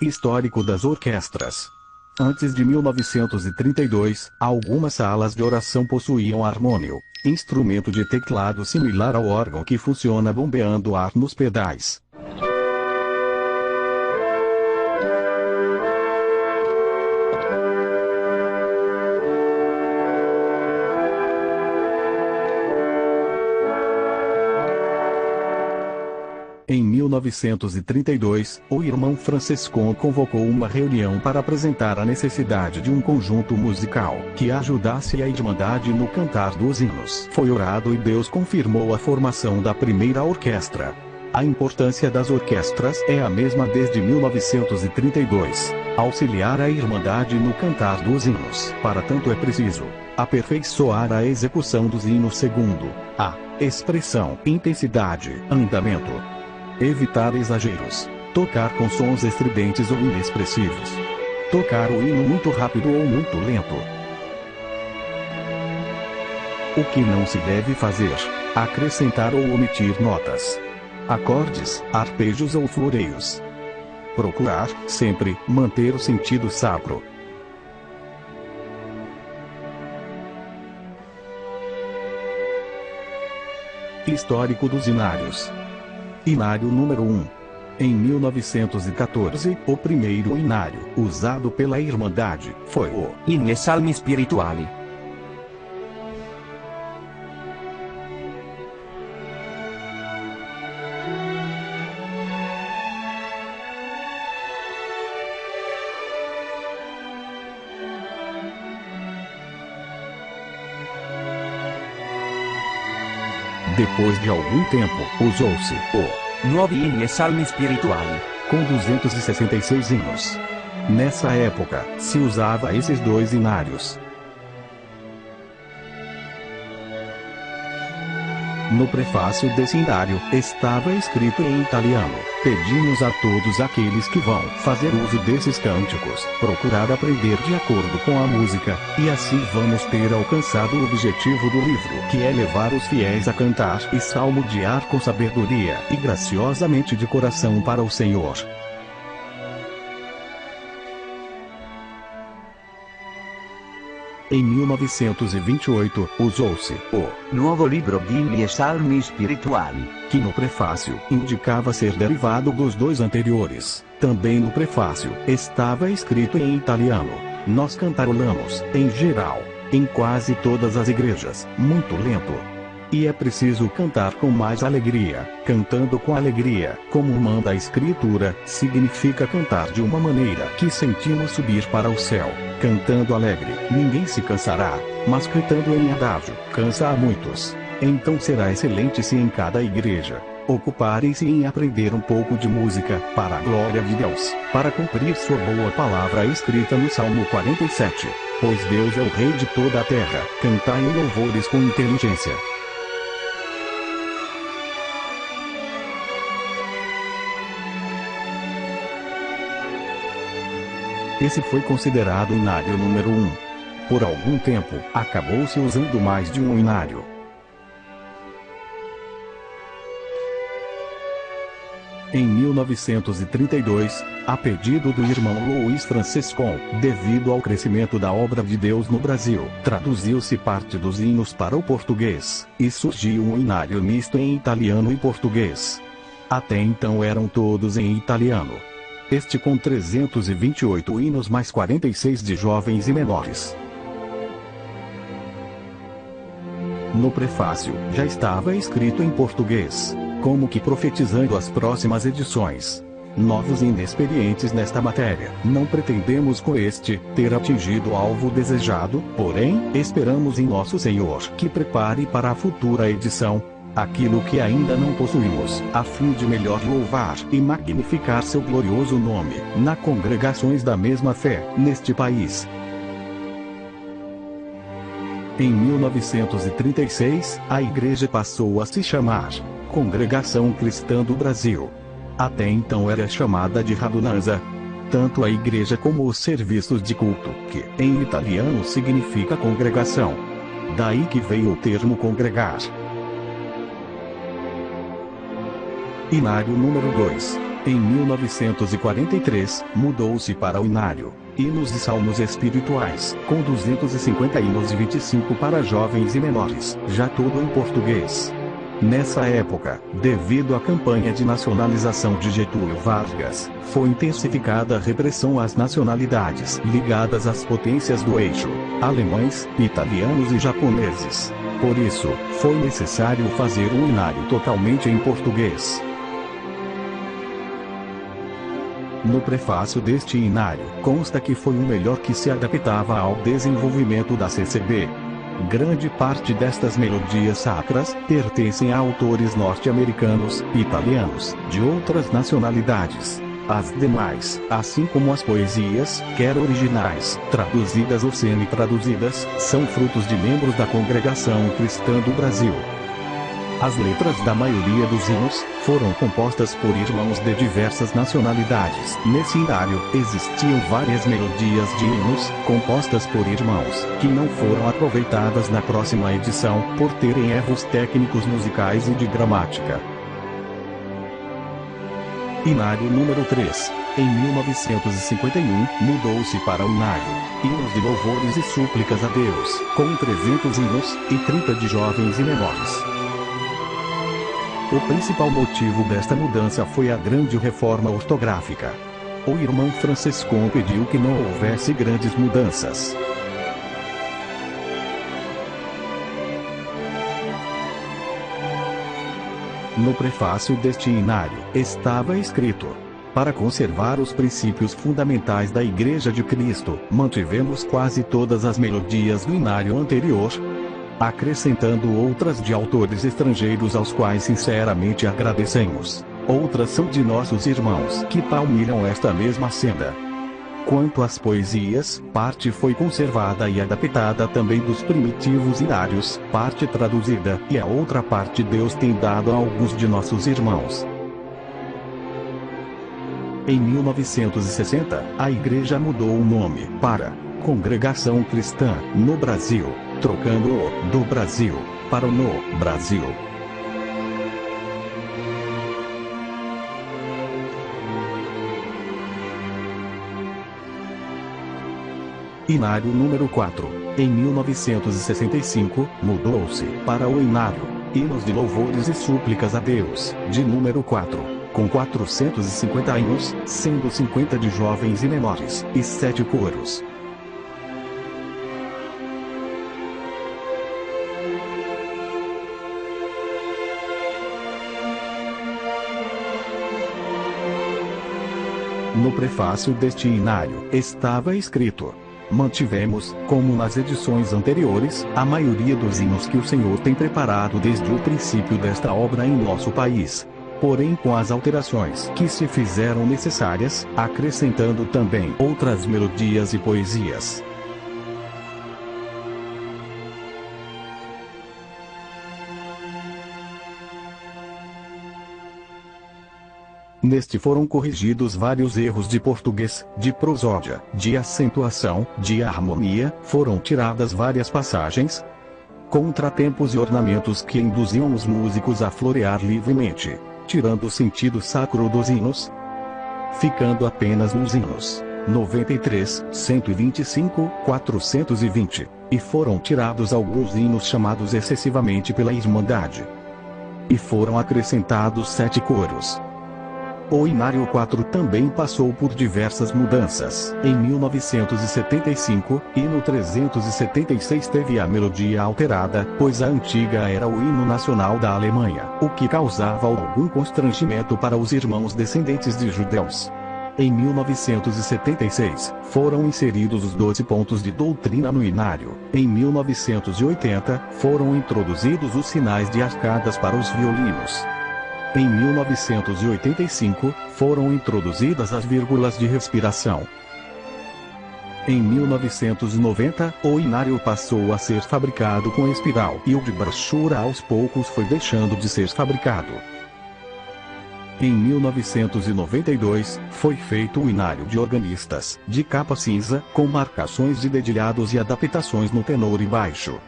Histórico das orquestras. Antes de 1932, algumas salas de oração possuíam harmônio, instrumento de teclado similar ao órgão que funciona bombeando ar nos pedais. Em 1932, o irmão Francisco convocou uma reunião para apresentar a necessidade de um conjunto musical que ajudasse a Irmandade no cantar dos hinos. Foi orado e Deus confirmou a formação da primeira orquestra. A importância das orquestras é a mesma desde 1932. Auxiliar a Irmandade no cantar dos hinos. Para tanto é preciso aperfeiçoar a execução dos hinos segundo a expressão, intensidade, andamento. Evitar exageros. Tocar com sons estridentes ou inexpressivos. Tocar o hino muito rápido ou muito lento. O que não se deve fazer: acrescentar ou omitir notas, acordes, arpejos ou floreios. Procurar, sempre, manter o sentido sacro. Histórico dos hinários. Hinário número 1. Em 1914, o primeiro hinário usado pela Irmandade foi o Inni e Salmi Spirituali. Depois de algum tempo, usou-se o Nuovi Inni e Salmi Spirituali, com 266 hinos. Nessa época, se usava esses dois hinários. No prefácio desse hinário, estava escrito em italiano: pedimos a todos aqueles que vão fazer uso desses cânticos, procurar aprender de acordo com a música, e assim vamos ter alcançado o objetivo do livro, que é levar os fiéis a cantar e salmodiar com sabedoria e graciosamente de coração para o Senhor. Em 1928, usou-se o Nuovo Libro di Inni e Salmi Spirituali, que no prefácio indicava ser derivado dos dois anteriores. Também no prefácio estava escrito em italiano. Nós cantarolamos, em geral, em quase todas as igrejas, muito lento. E é preciso cantar com mais alegria. Cantando com alegria, como manda a Escritura, significa cantar de uma maneira que sentimos subir para o céu. Cantando alegre, ninguém se cansará, mas cantando em adágio, cansa a muitos. Então será excelente se em cada igreja ocuparem-se em aprender um pouco de música, para a glória de Deus, para cumprir sua boa palavra escrita no Salmo 47. Pois Deus é o Rei de toda a terra, cantai em louvores com inteligência. Esse foi considerado o hinário número 1. Por algum tempo, acabou-se usando mais de um hinário. Em 1932, a pedido do irmão Luiz Francisco, devido ao crescimento da obra de Deus no Brasil, traduziu-se parte dos hinos para o português, e surgiu um hinário misto em italiano e português. Até então eram todos em italiano. Este com 328 hinos mais 46 de jovens e menores. No prefácio, já estava escrito em português, como que profetizando as próximas edições. Novos e inexperientes nesta matéria, não pretendemos com este ter atingido o alvo desejado, porém, esperamos em nosso Senhor que prepare para a futura edição aquilo que ainda não possuímos, a fim de melhor louvar e magnificar seu glorioso nome, nas congregações da mesma fé, neste país. Em 1936, a igreja passou a se chamar Congregação Cristã do Brasil. Até então era chamada de Radunanza. Tanto a igreja como os serviços de culto, que, em italiano significa congregação. Daí que veio o termo congregar. Hinário número 2. Em 1943, mudou-se para o inário, hinos e salmos espirituais, com 250 hinos e 25 para jovens e menores, já tudo em português. Nessa época, devido à campanha de nacionalização de Getúlio Vargas, foi intensificada a repressão às nacionalidades ligadas às potências do eixo, alemães, italianos e japoneses. Por isso, foi necessário fazer um inário totalmente em português. No prefácio deste inário, consta que foi o melhor que se adaptava ao desenvolvimento da CCB. Grande parte destas melodias sacras pertencem a autores norte-americanos, italianos, de outras nacionalidades. As demais, assim como as poesias, quer originais, traduzidas ou semi-traduzidas, são frutos de membros da Congregação Cristã do Brasil. As letras da maioria dos hinos foram compostas por irmãos de diversas nacionalidades. Nesse inário, existiam várias melodias de hinos, compostas por irmãos, que não foram aproveitadas na próxima edição, por terem erros técnicos musicais e de gramática. Inário número 3. Em 1951, mudou-se para o inário, hinos de louvores e súplicas a Deus, com 300 hinos, e 30 de jovens e menores. O principal motivo desta mudança foi a grande reforma ortográfica. O irmão Franciscon pediu que não houvesse grandes mudanças. No prefácio deste inário, estava escrito: para conservar os princípios fundamentais da Igreja de Cristo, mantivemos quase todas as melodias do inário anterior, acrescentando outras de autores estrangeiros aos quais sinceramente agradecemos. Outras são de nossos irmãos que palmilham esta mesma senda. Quanto às poesias, parte foi conservada e adaptada também dos primitivos inários, parte traduzida, e a outra parte Deus tem dado a alguns de nossos irmãos. Em 1960, a igreja mudou o nome para Congregação Cristã no Brasil, trocando o do Brasil para o no Brasil. Inário número 4. Em 1965, mudou-se para o inário, hinos de louvores e súplicas a Deus, de número 4, com 450 hinos, sendo 50 de jovens e menores, e 7 coros. No prefácio deste inário, estava escrito: mantivemos, como nas edições anteriores, a maioria dos hinos que o Senhor tem preparado desde o princípio desta obra em nosso país, porém com as alterações que se fizeram necessárias, acrescentando também outras melodias e poesias. Neste foram corrigidos vários erros de português, de prosódia, de acentuação, de harmonia, foram tiradas várias passagens, contratempos e ornamentos que induziam os músicos a florear livremente, tirando o sentido sacro dos hinos, ficando apenas nos hinos 93, 125, 420, e foram tirados alguns hinos chamados excessivamente pela Irmandade. E foram acrescentados 7 coros. O Inário 4 também passou por diversas mudanças. Em 1975, hino 376 teve a melodia alterada, pois a antiga era o hino nacional da Alemanha, o que causava algum constrangimento para os irmãos descendentes de judeus. Em 1976, foram inseridos os 12 pontos de doutrina no Inário. Em 1980, foram introduzidos os sinais de arcadas para os violinos. Em 1985, foram introduzidas as vírgulas de respiração. Em 1990, o inário passou a ser fabricado com espiral e o de brochura aos poucos foi deixando de ser fabricado. Em 1992, foi feito o inário de organistas, de capa cinza, com marcações de dedilhados e adaptações no tenor e baixo.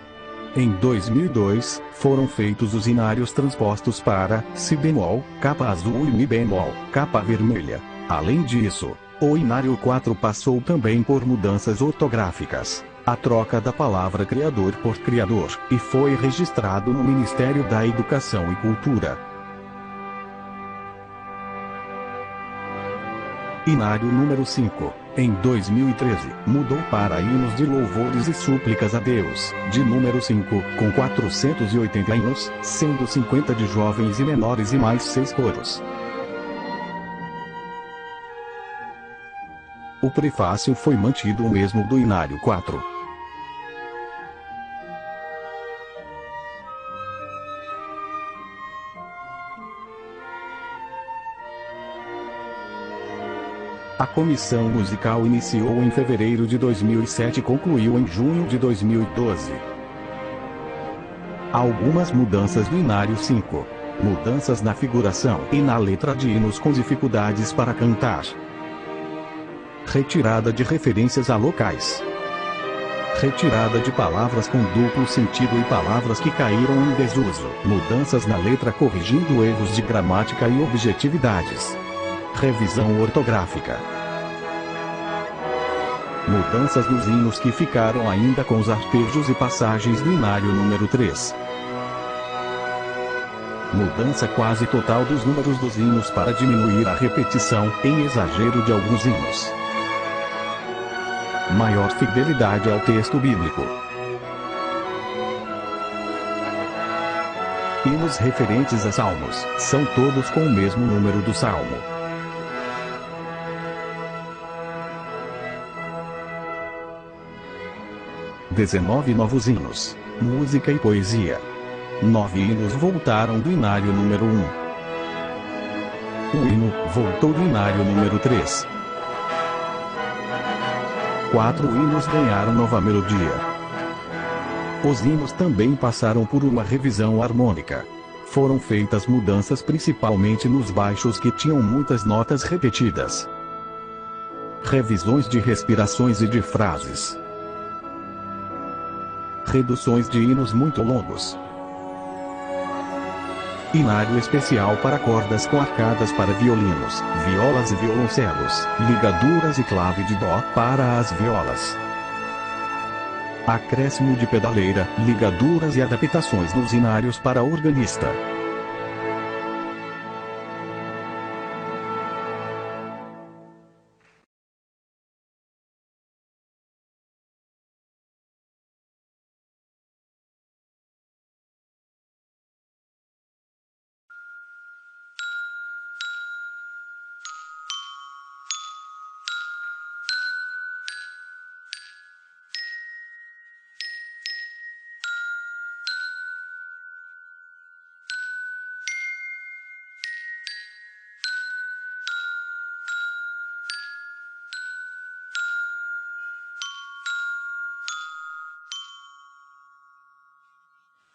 Em 2002, foram feitos os inários transpostos para Si bemol, capa azul e Mi bemol, capa vermelha. Além disso, o inário 4 passou também por mudanças ortográficas, a troca da palavra criador por criador, e foi registrado no Ministério da Educação e Cultura. Inário número 5, em 2013, mudou para hinos de louvores e súplicas a Deus, de número 5, com 480 hinos, sendo 50 de jovens e menores e mais 6 coros. O prefácio foi mantido o mesmo do inário 4. A comissão musical iniciou em fevereiro de 2007 e concluiu em junho de 2012. Algumas mudanças do inário 5. Mudanças na figuração e na letra de hinos com dificuldades para cantar. Retirada de referências a locais. Retirada de palavras com duplo sentido e palavras que caíram em desuso. Mudanças na letra corrigindo erros de gramática e objetividades. Revisão ortográfica. Mudanças nos hinos que ficaram ainda com os arpejos e passagens do inário número 3. Mudança quase total dos números dos hinos para diminuir a repetição em exagero de alguns hinos. Maior fidelidade ao texto bíblico. Hinos referentes a salmos, são todos com o mesmo número do salmo. (19 novos hinos, música e poesia). 9 hinos voltaram do inário número 1. O hino voltou do inário número 3. 4 hinos ganharam nova melodia. Os hinos também passaram por uma revisão harmônica. Foram feitas mudanças principalmente nos baixos que tinham muitas notas repetidas. Revisões de respirações e de frases. Reduções de hinos muito longos. Inário especial para cordas com arcadas para violinos, violas e violoncelos, ligaduras e clave de dó para as violas. Acréscimo de pedaleira, ligaduras e adaptações nos inários para organista.